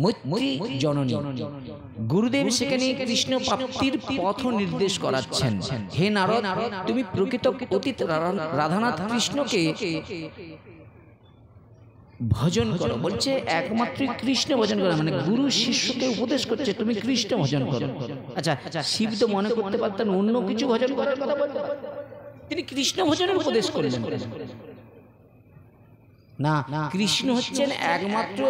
মৈত্রী জননী। গুরুদেব সেখানে কৃষ্ণ প্রাপ্তির পথ নির্দেশ করাচ্ছেন। হে নারদ, তুমি প্রকৃত অতীত রাধানাথ কৃষ্ণকে ভজন করো। বলছে একমাত্র কৃষ্ণ ভজন করো, মানে গুরু শিষ্যকে উপদেশ করছে তুমি কৃষ্ণ ভজন করো। আচ্ছা, শিব তো মনে করতে পারতেন অন্য কিছু ভজন করার কথা বলতে, তিনি কৃষ্ণ ভজনের উপদেশ করলেন না। কৃষ্ণ হচ্ছেন একমাত্র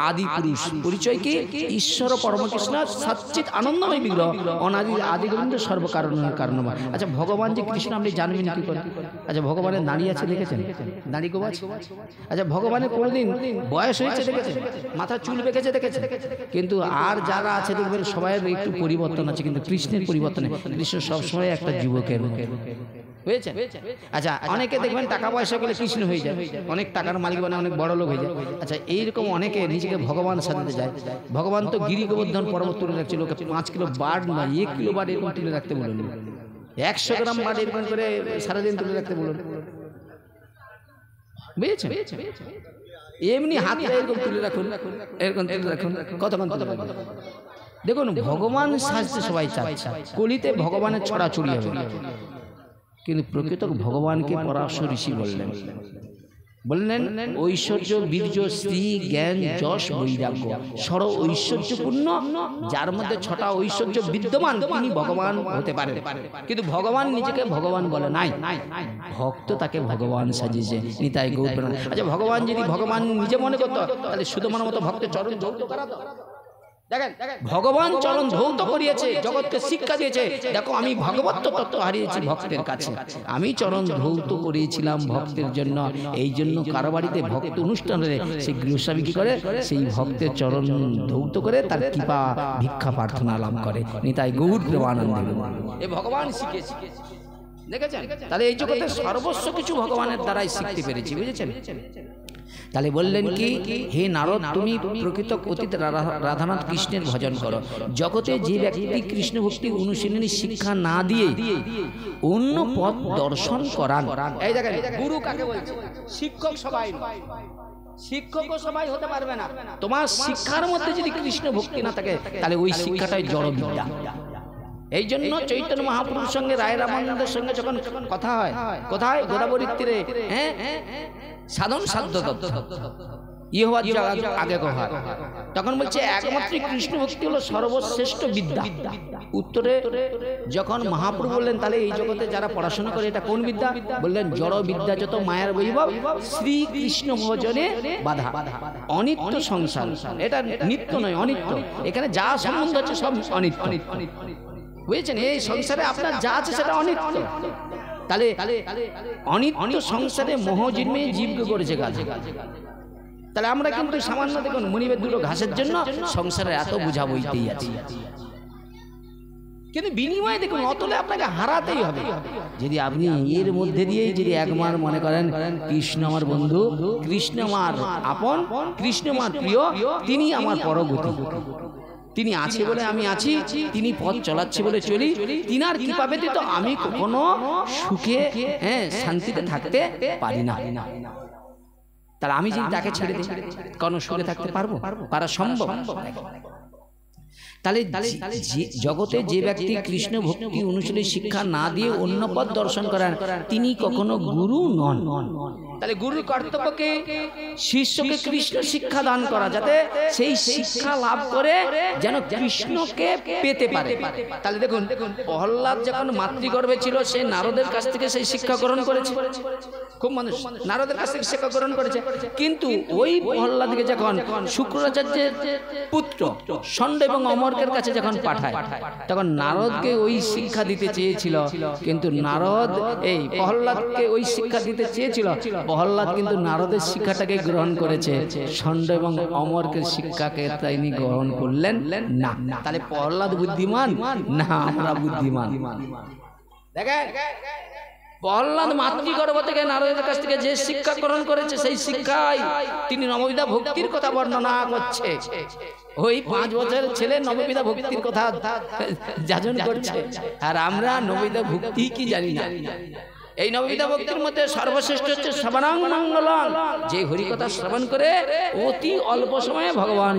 আদি পুরুষ। পরিচয় কি? ঈশ্বর পরমকৃষ্ণ সচ্চিৎ আনন্দময় বিগ্রহ, অনাদি আদি গোবিন্দ সর্বকারণের কারণময়। আচ্ছা, ভগবান যে কৃষ্ণ আপনি জানবেন কি করে? আচ্ছা, ভগবানের দাঁড়িয়ে আছে দেখেছেন? দাঁড়ি গোবা আছে? আচ্ছা, ভগবানের কোনোদিন বয়স হয়েছে দেখেছেন? মাথা চুল বেঁকেছে দেখেছেন? কিন্তু আর যারা আছে দেখবেন সবাই একটু পরিবর্তন আছে, কিন্তু কৃষ্ণের পরিবর্তন নেই। কৃষ্ণ সবসময় একটা যুবকের হয়েছে। আচ্ছা, অনেকে দেখবেন টাকা পয়সা পেলে কৃষ্ণ হয়ে যায়, অনেক টাকার মালিক মানে অনেক বড় লোক হয়ে যায়। আচ্ছা, এইরকম অনেকে নিজেকে ভগবান সাজাতে যায়। ভগবান তো গিরি গোবর্ধন পর্বত তুলে রাখছিল, ওকে 5 কিলো বার্ড নয় 1 কিলো বার্ড এরকম তুলে রাখতে বলুন, 100 গ্রাম বার্ড এরকম করে সারাদিন তুলে রাখতে বলুন, বুঝেছেন? এমনি হাতে এরকম তুলে রাখুন, এরকম তুলে রাখুন, কতক্ষণ তুলে রাখুন। দেখুন, ভগবান সাজতে সবাই চাচ্ছে, কলিতে ভগবানের ছড়াছড়ি হবে, কিন্তু প্রকৃত ভগবানকে পরাশর ঋষি বললেন ঐশ্বর্য বীর্য শ্রী জ্ঞান যশ বৈরাগ্য সর ঐশ্বর্যপূর্ণ, যার মধ্যে 6টা ঐশ্বর্য বিদ্যমান তিনি ভগবান হতে পারেন। কিন্তু ভগবান নিজেকে ভগবান বলে নাই, ভক্ত তাকে ভগবান সাজিয়েছে। নিতাই গৌর প্রেম। আচ্ছা, ভগবান যদি ভগবান নিজে মনে করতো তাহলে সুদামার মতো ভক্তের চরণ ধৌত করাতো? দেখেন, ভগবান চরণ ধৌত করিয়েছে, জগৎকে শিক্ষা দিয়েছে। দেখো, আমি ভগবত তত্ত্ব হারিয়েছি ভক্তের কাছে, আমি চরণ ধৌত করিয়েছিলাম ভক্তের জন্য। এই জন্য কারো বাড়িতে ভক্ত অনুষ্ঠান হলে সেই গৃহস্বামী কি করে? সেই ভক্তের চরণ ধৌত করে তার কৃপা ভিক্ষা প্রার্থনা লাভ করে। নিতাই গৌর প্রেমানন্দ। এ ভগবান শিখেছে, দেখেছেন? তাহলে এই জগতে সর্বস্ব কিছু ভগবানের দ্বারাই শিখতে পেরেছি, বুঝেছেন? তাহলে বললেন কি, হে নারদ, তুমি প্রকৃত অতীত রাধানাথ কৃষ্ণের ভজন করো। জগতে যে ব্যক্তি কৃষ্ণ ভক্তি অনুশীলনী শিক্ষা না দিয়ে অন্য পথ দর্শন করান। এই দেখেন, গুরু কাকে বলছে? শিক্ষক সবাই, শিক্ষকও সবাই হতে পারবে না। তোমার শিক্ষার মধ্যে যদি কৃষ্ণ ভক্তি না থাকে তাহলে ওই শিক্ষাটাই জড় বিদ্যা। এই জন্য চৈতন্য মহাপ্রভুর সঙ্গে রায় রামানন্দের সঙ্গে যখন কথা হয়, কোথায়? গোদাবরীর তীরে, হ্যাঁ, সাধন সাধ্য ইহোয়ার আগে কথা, তখন বলছে একমাত্র কৃষ্ণ ভক্তি হলো সর্বশ্রেষ্ঠ বিদ্যা। উত্তরে যখন মহাপ্রভু বললেন তাহলে এই জগতে যারা পড়াশোনা করে এটা কোন বিদ্যা? বললেন জড় বিদ্যা যত মায়ার বৈভব, শ্রীকৃষ্ণ ভজনে বাধা। অনিত্য সংসার, এটা নিত্য নয়, অনিত্য। এখানে যা সম্বন্ধ হচ্ছে সব অনিত্য, বুঝেছেন? এই সংসারে আপনার যা আছে সেটা অনিত্য। তাহলে অনিত্য সংসারে মোহজন্মে জীবকে করেছে কাজ। তাহলে আমরা কিন্তু সামান্য দেখুন মনিবের দুটো ঘাসের জন্য সংসারে এত বোঝা বইতেই আছে, কিন্তু বিনিময়ে দেখুন অতলে আপনাকে হারাতেই হবে। যদি আপনি এর মধ্যে দিয়েই যদি একবার মনে করেন কৃষ্ণ আমার বন্ধু, কৃষ্ণ আমার আপন, কৃষ্ণ আমার প্রিয়, তিনি আমার পরগতি, তিনি আছে বলে আমি আছি, তিনি পথ চলাচ্ছে বলে চলি, তিনার কৃপা ব্যতীত আমি কখনো সুখে, হ্যাঁ, শান্তিতে থাকতে পারি না। তাহলে আমি যদি তাকে ছেড়ে দিই কোনো সুখে থাকতে পারবো? পারা সম্ভব? তাহলে জগতে যে ব্যক্তি কৃষ্ণ ভক্তি অনুশীলনী শিক্ষা না দিয়ে অন্য পথ দর্শন করেন তিনি কখনো গুরু নন। তাহলে গুরুর কর্তব্যকে শিষ্যকে কৃষ্ণ শিক্ষা দান করা, যাতে সেই শিক্ষা লাভ করে যেন কৃষ্ণকে পেতে পারে। তাহলে দেখুন, প্রহ্লাদ যখন মাতৃগর্ভে ছিল সে নারদের কাছ থেকে সেই শিক্ষা গ্রহণ করেছে, খুব মানুষ নারদের কাছ থেকে শিক্ষা গ্রহণ করেছে। কিন্তু ওই প্রহ্লাদকে যখন শুক্রাচার্যের পুত্র ষণ্ড এবং অমর্কের কাছে যখন পাঠায়, তখন নারদকে ওই শিক্ষা দিতে চেয়েছিল, কিন্তু নারদ এই প্রহ্লাদকে ওই শিক্ষা দিতে চেয়েছিল, প্রহ্লাদ কিন্তু নারদের শিক্ষাটাকে গ্রহণ করেছে, ষণ্ড এবং অমর্কের শিক্ষাকে তিনি গ্রহণ করলেন না। তাহলে প্রহ্লাদ বুদ্ধিমান না আমরা বুদ্ধিমান? দেখেন, প্রহ্লাদ মাতৃগর্ভ থেকে নারদের কাছ থেকে যে শিক্ষা গ্রহণ করেছে সেই শিক্ষায় তিনি নববিধা ভক্তির কথা বর্ণনা করছে। ওই 5 বছরের ছেলে নববিধা ভক্তির কথা যাজন করছে, আর আমরা নববিধা ভক্তি কি জানি না। এই নববিধা ভক্তির মধ্যে সর্বশ্রেষ্ঠ হচ্ছে শ্রবণাং মঙ্গলং, যে হরিকথা শ্রবণ করে অতি অল্প সময়ে ভগবান